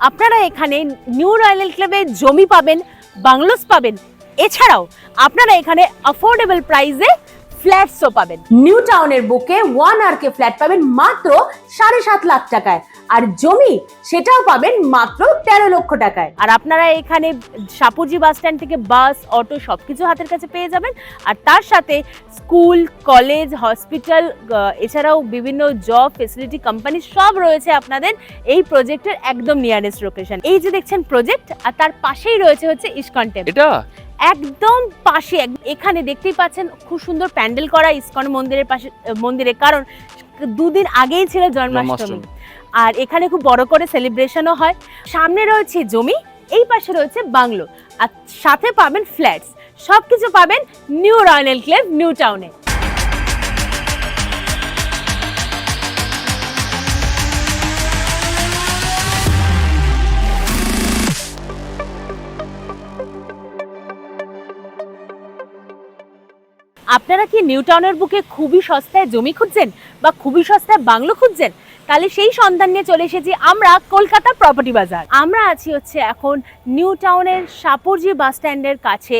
আপনারা এখানে new royal এনক্লেভে জমি পাবেন, বাংলোস পাবেন, এছাড়াও আপনারা এখানে অ্যাফোর্ডেবল প্রাইসে ফ্ল্যাটসও পাবেন। নিউ টাউনের বুকে 1 RK ফ্ল্যাট পাবেন মাত্র 7.5 লাখ টাকায়, আর জমি সেটাও পাবেন মাত্র 13 লক্ষ টাকায়। আর আপনারা এখানে সাপুরজি বাস স্ট্যান্ড থেকে বাস, অটো সবকিছু হাতের কাছে পেয়ে যাবেন। আর তার সাথে স্কুল, কলেজ, হসপিটাল, এছাড়াও বিভিন্ন জব ফেসিলিটি কোম্পানি সব রয়েছে আপনাদের এই প্রজেক্টের একদম নিয়ারেস্ট লোকেশন। এই যে দেখছেন প্রজেক্ট, আর তার পাশেই রয়েছে হচ্ছে ইসকন টেম্পল। এটা একদম পাশে, এখানে দেখতেই পাচ্ছেন খুব সুন্দর প্যান্ডেল করা ইসকন মন্দিরের পাশে মন্দিরে, কারণ 2 দিন আগেই ছিল জন্মাষ্টমী। আর এখানে খুব বড় করে সেলিব্রেশনও হয়। সামনে রয়েছে জমি, এই পাশে রয়েছে বাংলো, আর সাথে পাবেন ফ্ল্যাটস। সবকিছু পাবেন নিউ রয়্যাল এনক্লেভ নিউ টাউনে। আপনারা কি নিউ টাউনের বুকে খুবই সস্তায় জমি খুঁজছেন বা খুবই সস্তায় বাংলো খুঁজছেন? তাহলে সেই সন্ধান নিয়ে চলে এসেছি আমরা কলকাতা প্রপার্টি বাজার। আমরা আছি হচ্ছে এখন নিউ টাউনের সাপুরজি বাস স্ট্যান্ডের কাছে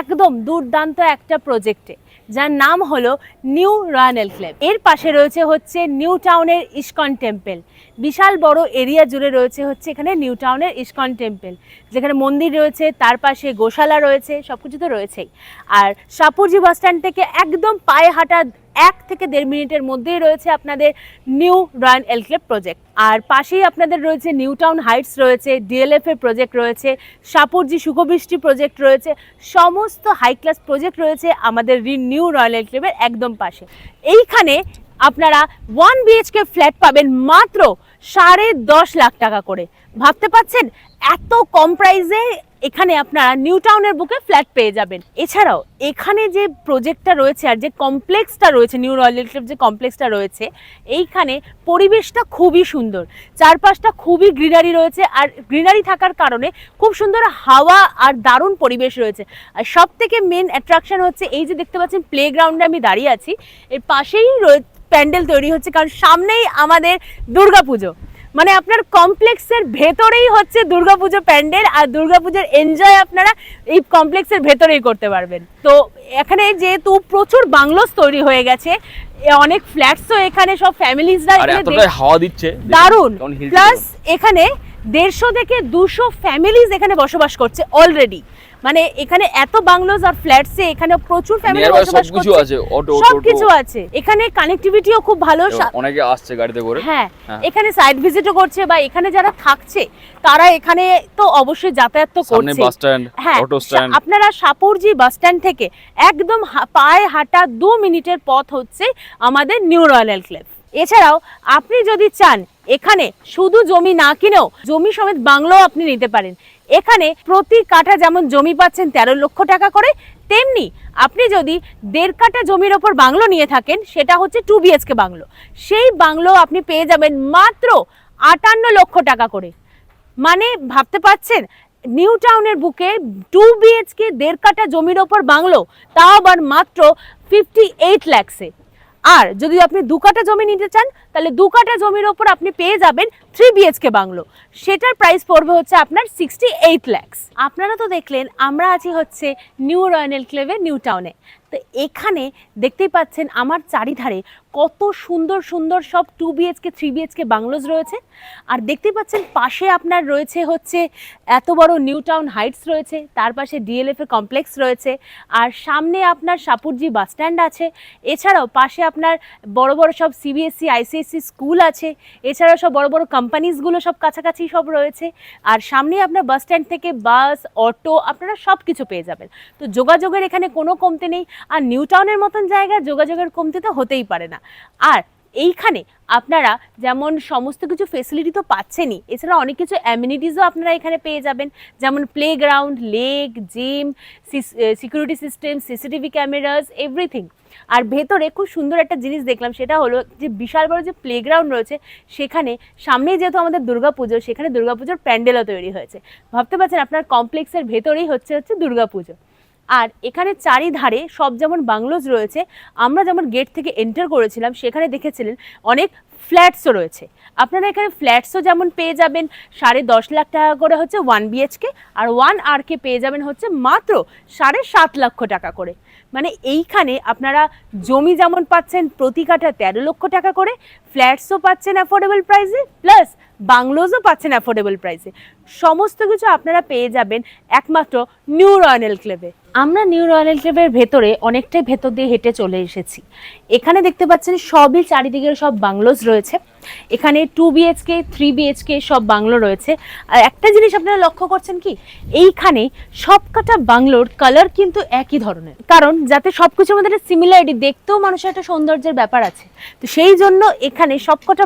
একদম দুর্দান্ত একটা প্রজেক্টে, যার নাম হলো নিউ রয়্যাল এনক্লেভ। এর পাশে রয়েছে হচ্ছে নিউ টাউনের ইসকন টেম্পল। বিশাল বড় এরিয়া জুড়ে রয়েছে হচ্ছে এখানে নিউ টাউনের ইসকন টেম্পল, যেখানে মন্দির রয়েছে, তার পাশে গোশালা রয়েছে, সবকিছু তো রয়েছেই। আর সাপুরজি বাস স্ট্যান্ড থেকে একদম পায়ে হাঁটা 1 থেকে 1.5 মিনিটের মধ্যেই রয়েছে আপনাদের নিউ রয়্যাল এনক্লেভ প্রজেক্ট। আর পাশেই আপনাদের রয়েছে নিউ টাউন হাইটস রয়েছে, DLF এর প্রজেক্ট রয়েছে, সাপুরজি সুখবৃষ্টি প্রজেক্ট রয়েছে, সমস্ত হাই ক্লাস প্রজেক্ট রয়েছে আমাদের নিউ রয়্যাল এনক্লেভের একদম পাশে। এইখানে আপনারা 1 BHK ফ্ল্যাট পাবেন মাত্র 10.5 লাখ টাকা করে। ভাবতে পাচ্ছেন এত কম প্রাইসে এখানে আপনারা নিউ টাউনের বুকে ফ্ল্যাট পেয়ে যাবেন। এছাড়াও এখানে যে প্রজেক্টটা রয়েছে আর যে কমপ্লেক্সটা রয়েছে, নিউ রয়্যাল এনক্লেভ যে কমপ্লেক্সটা রয়েছে, এইখানে পরিবেশটা খুবই সুন্দর, চারপাশটা খুবই গ্রিনারি রয়েছে। আর গ্রিনারি থাকার কারণে খুব সুন্দর হাওয়া আর দারুণ পরিবেশ রয়েছে। আর সব থেকে মেন অ্যাট্রাকশন হচ্ছে এই যে দেখতে পাচ্ছেন প্লেগ্রাউন্ডে আমি দাঁড়িয়ে আছি, এর পাশেই প্যান্ডেল তৈরি হচ্ছে, কারণ সামনেই আমাদের দুর্গাপুজো। মানে আপনার কমপ্লেক্সের ভেতরেই হচ্ছে দুর্গাপুজো প্যান্ডেল, আর দুর্গাপুজোর এনজয় আপনারা এই কমপ্লেক্সের ভেতরেই করতে পারবেন। তো এখানে যেহেতু প্রচুর বাংলোস তৈরি হয়ে গেছে, অনেক ফ্ল্যাটসও এখানে সব ফ্যামিলিজরা হাওয়া দিচ্ছে দারুণ। প্লাস এখানে 150 থেকে 200 ফ্যামিলিজ এখানে বসবাস করছে অলরেডি। মানে এখানে এত বাংলোস আর ফ্ল্যাটসে এখানে প্রচুর ফ্যামিলি বসবাস করছে, সবকিছু আছে। এখানে কানেক্টিভিটিও খুব ভালো, অনেকে আসছে গাড়িতে করে। হ্যাঁ, এখানে সাইট ভিজিটও করছে, বা এখানে যারা থাকছে তারা এখানে তো অবশ্যই যাতায়াত তো করছে। সামনে বাস স্ট্যান্ড, অটো স্ট্যান্ড। আপনারা সাপুরজি বাস স্ট্যান্ড থেকে একদম পায়ে হাঁটা 2 মিনিটের পথ হচ্ছে আমাদের নিউ রয়্যাল এনক্লেভ। এছাড়াও আপনি যদি চান এখানে শুধু জমি না কিনেও জমি সমেত বাংলো আপনি নিতে পারেন। এখানে প্রতি কাঠা যেমন জমি পাচ্ছেন 13 লক্ষ টাকা করে, তেমনি আপনি যদি 1.5 কাঠা জমির ওপর বাংলো নিয়ে থাকেন, সেটা হচ্ছে 2 BHK বাংলো, সেই বাংলো আপনি পেয়ে যাবেন মাত্র 58 লক্ষ টাকা করে। মানে ভাবতে পাচ্ছেন নিউ টাউনের বুকে 2 BHK 1.5 কাঠা জমির ওপর বাংলো, তাও আবার মাত্র 58 লাখসে। আর যদি আপনি 2 কাঠা জমি নিতে চান, তাহলে 2 কাঠা জমির ওপর আপনি পেয়ে যাবেন 3 BHK বাংলো, সেটার প্রাইস পড়বে হচ্ছে আপনার 68 লাখ। আপনারা তো দেখলেন আমরা আছি হচ্ছে নিউ রয়্যাল এনক্লেভে নিউ টাউনে। তো এখানে দেখতেই পাচ্ছেন আমার চারিধারে কত সুন্দর সুন্দর সব 2 BHK 3 BHK বাংলোজ রয়েছে। আর দেখতেই পাচ্ছেন পাশে আপনার রয়েছে হচ্ছে এত বড় নিউ টাউন হাইটস রয়েছে, তার পাশে DLF এর কমপ্লেক্স রয়েছে, আর সামনে আপনার সাপুরজি বাস স্ট্যান্ড আছে। এছাড়াও পাশে আপনার বড় বড় সব CBSE ICSE স্কুল আছে। এছাড়াও সব বড় বড় কোম্পানিজগুলো সব কাছাকাছি সব রয়েছে। আর সামনে আপনার বাস স্ট্যান্ড থেকে বাস, অটো আপনারা সব কিছু পেয়ে যাবেন। তো যোগাযোগের এখানে কোনো কমতি নেই। আর নিউ টাউনের মতন জায়গায় যোগাযোগের কমতি তো হতেই পারে না। আর এইখানে আপনারা যেমন সমস্ত কিছু ফেসিলিটি তো পাচ্ছেনই, এছাড়া অনেক কিছু অ্যামিনিটিসও আপনারা এখানে পেয়ে যাবেন, যেমন playground, lake, gym, security system, CCTV cameras, everything. আর ভেতরে খুব সুন্দর একটা জিনিস দেখলাম, সেটা হলো যে বিশাল বড় যে প্লেগ্রাউন্ড রয়েছে, সেখানে সামনেই যেহেতু আমাদের দুর্গাপুজো, সেখানে দুর্গাপুজোর প্যান্ডেলও তৈরি হয়েছে। ভাবতে পারছেন আপনার কমপ্লেক্সের ভেতরেই হচ্ছে দুর্গাপুজো। আর এখানে চারিধারে সব যেমন বাংলোজ রয়েছে, আমরা যেমন গেট থেকে এন্টার করেছিলাম সেখানে দেখেছিলেন অনেক ফ্ল্যাটসও রয়েছে। আপনারা এখানে ফ্ল্যাটসও যেমন পেয়ে যাবেন 10.5 লাখ টাকা করে হচ্ছে 1 বিএইচকে, আর 1 RK পেয়ে যাবেন হচ্ছে মাত্র 7.5 লক্ষ টাকা করে। মানে এইখানে আপনারা জমি যেমন পাচ্ছেন প্রতি কাঠা 13 লক্ষ টাকা করে, ফ্ল্যাটসও পাচ্ছেন অ্যাফোর্ডেবল প্রাইসে, প্লাস বাংলোজও পাচ্ছেন অ্যাফোর্ডেবল প্রাইসে। সমস্ত কিছু আপনারা পেয়ে যাবেন একমাত্র নিউ রয়্যাল এনক্লেভে। আমরা নিউ রয়্যাল এনক্লেভের ভেতরে অনেকটাই ভেতর দিয়ে হেঁটে চলে এসেছি। এখানে দেখতে পাচ্ছেন সবই চারিদিকের সব বাংলোজ রয়েছে। এখানে 2 বিএইচকে 3 বিএইচকে সব বাংলো রয়েছে। আর একটা জিনিস আপনারা লক্ষ্য করছেন কি, এইখানে সবকটা বাংলোর কালার কিন্তু একই ধরনের, কারণ যাতে সবকিছুর মধ্যে একটা সিমিলারিটি, দেখতেও মানুষের একটা সৌন্দর্যের ব্যাপার আছে, তো সেই জন্য এখানে সবকটা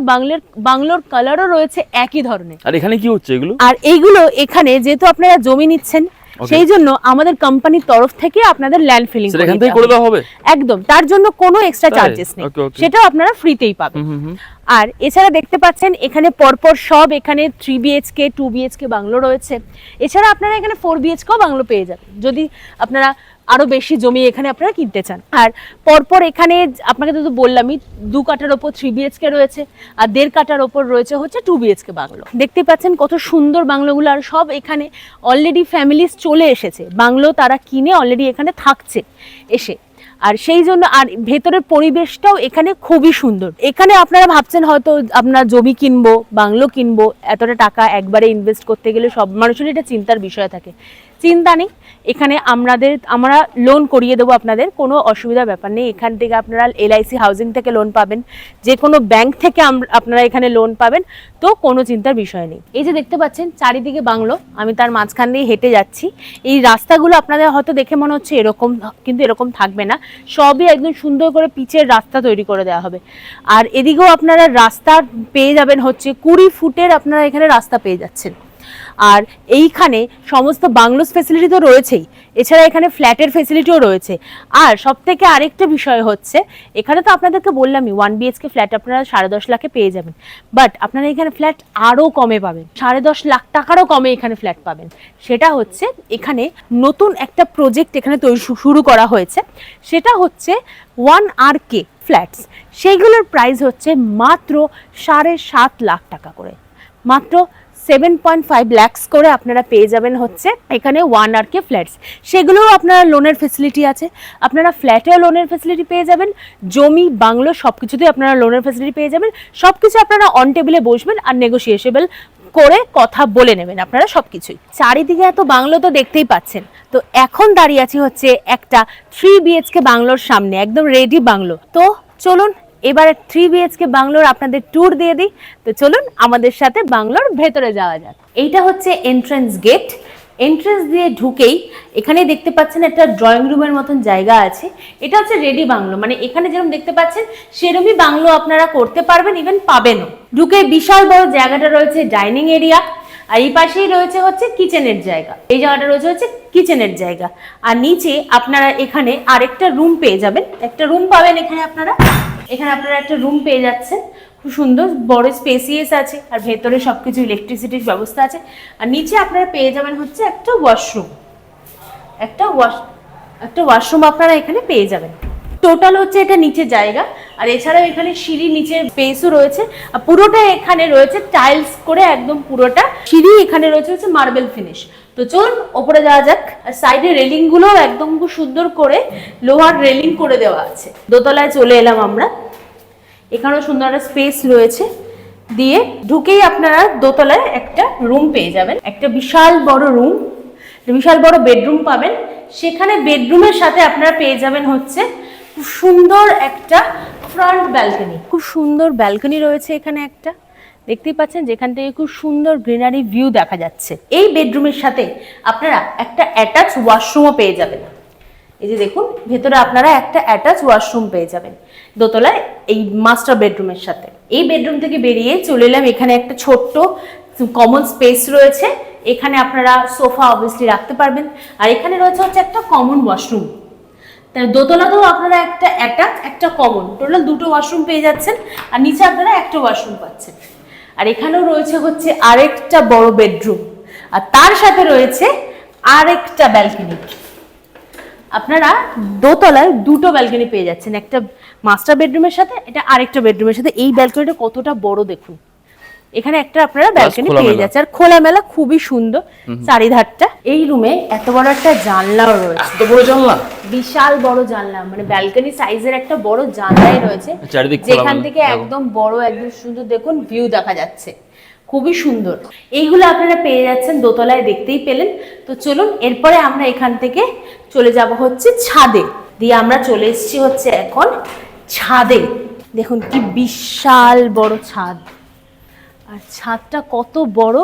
বাংলোর কালারও রয়েছে একই ধরনের। আর এখানে কি হচ্ছে এগুলো? আর এইগুলো এখানে যেহেতু আপনারা জমি নিচ্ছেন, সেই জন্য আমাদের কোম্পানির তরফ থেকে আপনাদের ল্যান্ড ফিলিং করে দেওয়া হবে একদম, তার জন্য কোনো এক্সট্রা চার্জেস নেই, সেটাও আপনারা ফ্রিতেই পাবেন। আর এছাড়া দেখতে পাচ্ছেন এখানে পরপর সব এখানে 3 বিএইচকে 2 বিএইচকে বাংলো রয়েছে। এছাড়া আপনারা এখানে 4 বিএইচকেও বাংলো পেয়ে যাবেন যদি আপনারা আরো বেশি জমি এখানে আপনারা কিনতে চান। আর পরপর এখানে আপনাকে তো বললামই 2 কাঠার ওপর 3 বিএইচকে রয়েছে, আর 1.5 কাঠার ওপর রয়েছে হচ্ছে 2 বিএইচকে বাংলো। দেখতে পাচ্ছেন কত সুন্দর বাংলোগুলো, আর সব এখানে অলরেডি ফ্যামিলিজ চলে এসেছে, বাংলো তারা কিনে অলরেডি এখানে থাকছে এসে। আর সেই জন্য আর ভেতরের পরিবেশটাও এখানে খুবই সুন্দর। এখানে আপনারা ভাবছেন হয়তো আপনার জমি কিনবো, বাংলো কিনবো, এতটা টাকা একবারে ইনভেস্ট করতে গেলে সব মানুষেরই এটা চিন্তার বিষয় থাকে। চিন্তা নেই, এখানে আমরা লোন করিয়ে দেবো, আপনাদের কোনো অসুবিধার ব্যাপার নেই। এখান থেকে আপনারা LIC হাউজিং থেকে লোন পাবেন, যে কোনো ব্যাংক থেকে আপনারা এখানে লোন পাবেন, তো কোনো চিন্তার বিষয় নেই। এই যে দেখতে পাচ্ছেন চারিদিকে বাংলো, আমি তার মাঝখান দিয়ে হেঁটে যাচ্ছি। এই রাস্তাগুলো আপনাদের হয়তো দেখে মনে হচ্ছে এরকম, কিন্তু এরকম থাকবে না, সবই একদম সুন্দর করে পিচের রাস্তা তৈরি করে দেওয়া হবে। আর এদিকেও আপনারা রাস্তা পেয়ে যাবেন হচ্ছে 20 ফুটের, আপনারা এখানে রাস্তা পেয়ে যাচ্ছেন। আর এইখানে সমস্ত বাংলোস ফ্যাসিলিটি তো রয়েছেই, এছাড়া এখানে ফ্ল্যাটের ফ্যাসিলিটিও রয়েছে। আর সব থেকে আরেকটা বিষয় হচ্ছে, এখানে তো আপনাদেরকে বললামই 1 বিএইচকে ফ্ল্যাট আপনারা 10.5 লাখে পেয়ে যাবেন, বাট আপনারা এখানে ফ্ল্যাট আরও কমে পাবেন, 10.5 লাখ টাকারও কমে এখানে ফ্ল্যাট পাবেন। সেটা হচ্ছে এখানে নতুন একটা প্রজেক্ট এখানে শুরু করা হয়েছে, সেটা হচ্ছে 1 RK ফ্ল্যাটস। সেইগুলোর প্রাইস হচ্ছে মাত্র 7.5 লাখ টাকা করে, মাত্র 7.5 lakhs করে আপনারা পেয়ে যাবেন হচ্ছে এখানে 1 RK ফ্ল্যাটস। সেগুলোও আপনারা লোনের ফ্যাসিলিটি আছে, আপনারা ফ্ল্যাটেও লোনের ফ্যাসিলিটি পেয়ে যাবেন, জমি বাংলো সব কিছুতেই আপনারা লোনের ফ্যাসিলিটি পেয়ে যাবেন। সব কিছু আপনারা অন টেবিলে বসবেন আর নেগোসিয়েশন করে কথা বলে নেবেন আপনারা সবকিছুই। চারিদিকে এত বাংলো তো দেখতেই পাচ্ছেন। তো এখন দাঁড়িয়ে আছি হচ্ছে একটা 3 বিএইচকে বাংলোর সামনে, একদম রেডি বাংলো। তো চলুন এবার 3 বিএইচকে বাংলোর আপনাদের ট্যুর দিয়ে দিই। তো চলুন আমাদের সাথে বাংলোর ভেতরে যাওয়া যাক। এইটা হচ্ছে এন্ট্রান্স গেট। এন্ট্রান্স দিয়ে ঢুকেই এখানে দেখতে পাচ্ছেন একটা ড্রয়িং রুমের মতন জায়গা আছে। এটা হচ্ছে রেডি বাংলো, মানে এখানে যেরকম দেখতে পাচ্ছেন সেরকমই বাংলো আপনারা করতে পারবেন, ইভেন পাবেনও। ঢুকে বিশাল বড় জায়গাটা রয়েছে ডাইনিং এরিয়া, আর এই পাশেই রয়েছে হচ্ছে কিচেনের জায়গা। এই জায়গাটা রয়েছে হচ্ছে কিচেনের জায়গা। আর নিচে আপনারা এখানে আরেকটা রুম পেয়ে যাবেন, একটা রুম পাবেন এখানে আপনারা একটা রুম পেয়ে যাচ্ছেন, খুব সুন্দর বড় স্পেসিয়াস আছে, আর ভেতরে সবকিছু ইলেকট্রিসিটির ব্যবস্থা আছে। আর নিচে আপনারা পেয়ে যাবেন হচ্ছে একটা ওয়াশরুম, একটা ওয়াশরুম আপনারা এখানে পেয়ে যাবেন। টোটাল হচ্ছে এটা নিচে জায়গা, আর এছাড়াও এখানে সিঁড়ি নিচের স্পেসও রয়েছে, আর পুরোটা এখানে রয়েছে টাইলস করে, একদম পুরোটা সিঁড়ি এখানে রয়েছে হচ্ছে মার্বেল ফিনিশ। তো চলুন ওপরে যাওয়া যাক। আর সাইডে রেলিং গুলো একদম খুব সুন্দর করে লোহার রেলিং করে দেওয়া আছে। দোতলায় চলে এলাম আমরা, এখানেও সুন্দর একটা স্পেস রয়েছে। দিয়ে ঢুকেই আপনারা দোতলায় একটা রুম পেয়ে যাবেন, একটা বিশাল বড় রুম, বিশাল বড় বেডরুম পাবেন। সেখানে বেডরুমের সাথে আপনারা পেয়ে যাবেন হচ্ছে খুব সুন্দর একটা ফ্রন্ট ব্যালকনি। খুব সুন্দর ব্যালকনি রয়েছে এখানে একটা, দেখতেই পাচ্ছেন, যেখান থেকে খুব সুন্দর গ্রিনারি ভিউ দেখা যাচ্ছে। এই বেডরুমের সাথে আপনারা একটা অ্যাটাচ ওয়াশরুমও পেয়ে যাবেন। এই যে দেখুন, ভেতরে আপনারা একটা অ্যাটাচ ওয়াশরুম পেয়ে যাবেন দোতলায় এই মাস্টার বেডরুমের সাথে। এই বেডরুম থেকে বেরিয়ে চলে এলাম, এখানে একটা ছোট্ট কমন স্পেস রয়েছে, এখানে আপনারা সোফা অবভিয়াসলি রাখতে পারবেন। আর এখানে রয়েছে হচ্ছে একটা কমন ওয়াশরুম। তাই দোতলাতেও আপনারা একটা অ্যাটাচ একটা কমন, টোটাল 2টো ওয়াশরুম পেয়ে যাচ্ছেন, আর নিচে আপনারা একটা ওয়াশরুম পাচ্ছেন। আর এখানেও রয়েছে হচ্ছে আরেকটা বড় বেডরুম, আর তার সাথে রয়েছে আরেকটা ব্যালকনি। আপনারা দোতলায় 2টো ব্যালকনি পেয়ে যাচ্ছেন, একটা মাস্টার বেডরুমের সাথে এটা আরেকটা বেডরুমের সাথে এই ব্যালকনিটা কতটা বড় দেখুন। এখানে একটা আপনারা ব্যালকনি পেয়ে যাচ্ছে, আর খোলামেলা, খুবই সুন্দর চারিধারটা। এই রুমে এত বড় একটা জানলাও রয়েছে, এত বড় জানলা, বিশাল বড় জানলা, মানে ব্যালকনি সাইজের একটা বড় জানলাই রয়েছে, যেখান থেকে একদম বড় একদম সুন্দর দেখুন ভিউ দেখা যাচ্ছে, খুবই সুন্দর। এইগুলো আপনারা পেয়ে যাচ্ছেন দোতলায়, দেখতেই পেলেন। তো চলুন এরপরে আমরা এখান থেকে চলে যাব হচ্ছে ছাদে, দিয়ে আমরা চলে এসেছি হচ্ছে এখন ছাদে। দেখুন কি বিশাল বড় ছাদ, আর ছাদটা কত বড়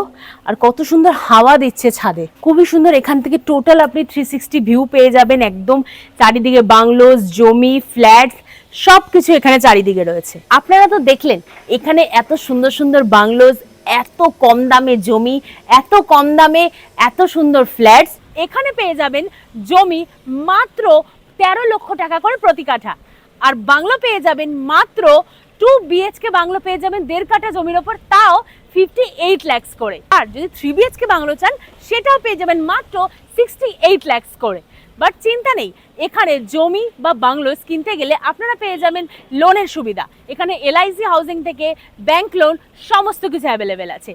আর কত সুন্দর হাওয়া দিচ্ছে ছাদে, খুবই সুন্দর। এখান থেকে টোটাল আপনি 360 ভিউ পেয়ে যাবেন, একদম চারিদিকে বাংলোস, জমি, ফ্ল্যাটস সবকিছু এখানে চারিদিকে রয়েছে। আপনারা তো দেখলেন এখানে এত সুন্দর সুন্দর বাংলোস, এত কম দামে জমি, এত কম দামে এত সুন্দর ফ্ল্যাটস। এখানে পেয়ে যাবেন জমি মাত্র 13 লক্ষ টাকা করে প্রতি কাঠা, আর বাংলো পেয়ে যাবেন মাত্র 2 BHK বাংলো পেয়ে যাবেন 1.5 কাঠা জমির ওপর, তাও 58 lakhs করে। আর যদি 3 BHK বাংলো চান সেটাও পেয়ে যাবেন মাত্র 68 lakhs করে। বাট চিন্তা নেই, এখানে জমি বা বাংলোস কিনতে গেলে আপনারা পেয়ে যাবেন লোনের সুবিধা। এখানে LIC হাউজিং থেকে ব্যাংক লোন সমস্ত কিছু অ্যাভেলেবেল আছে।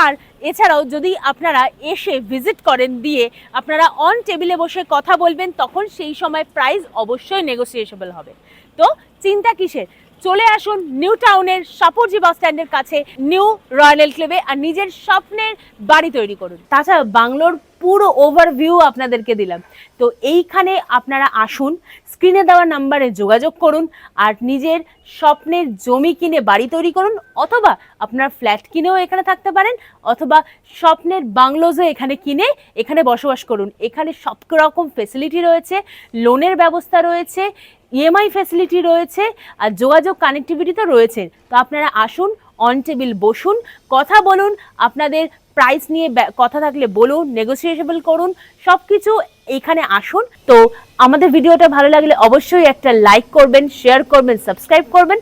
আর এছাড়াও যদি আপনারা এসে ভিজিট করেন, দিয়ে আপনারা অন টেবিলে বসে কথা বলবেন, তখন সেই সময় প্রাইস অবশ্যই নেগোসিয়েবল হবে। তো চিন্তা কিসের, চলে আসুন নিউ টাউনের সাপুরজি বাস স্ট্যান্ডের কাছে নিউ রয়্যাল এনক্লেভে, আর নিজের স্বপ্নের বাড়ি তৈরি করুন। তাছাড়া বাংলোর পুরো ওভারভিউ আপনাদেরকে দিলাম। তো এইখানে আপনারা আসুন, স্ক্রিনে দেওয়া নাম্বারে যোগাযোগ করুন, আর নিজের স্বপ্নের জমি কিনে বাড়ি তৈরি করুন, অথবা আপনার ফ্ল্যাট কিনেও এখানে থাকতে পারেন, অথবা স্বপ্নের বাংলোজও এখানে কিনে এখানে বসবাস করুন। এখানে সব রকম ফেসিলিটি রয়েছে, লোনের ব্যবস্থা রয়েছে, EMI ফ্যাসিলিটি রয়েছে, আর যোগাযোগ কানেক্টিভিটি তো রয়েছে। তো আপনারা আসুন, অন টেবিল বসুন, কথা বলুন, আপনাদের প্রাইস নিয়ে কথা থাকলে বলুন, নেগোসিয়েবল করুন, সব কিছু এইখানে আসুন। তো আমাদের ভিডিওটা ভালো লাগলে অবশ্যই একটা লাইক করবেন, শেয়ার করবেন, সাবস্ক্রাইব করবেন।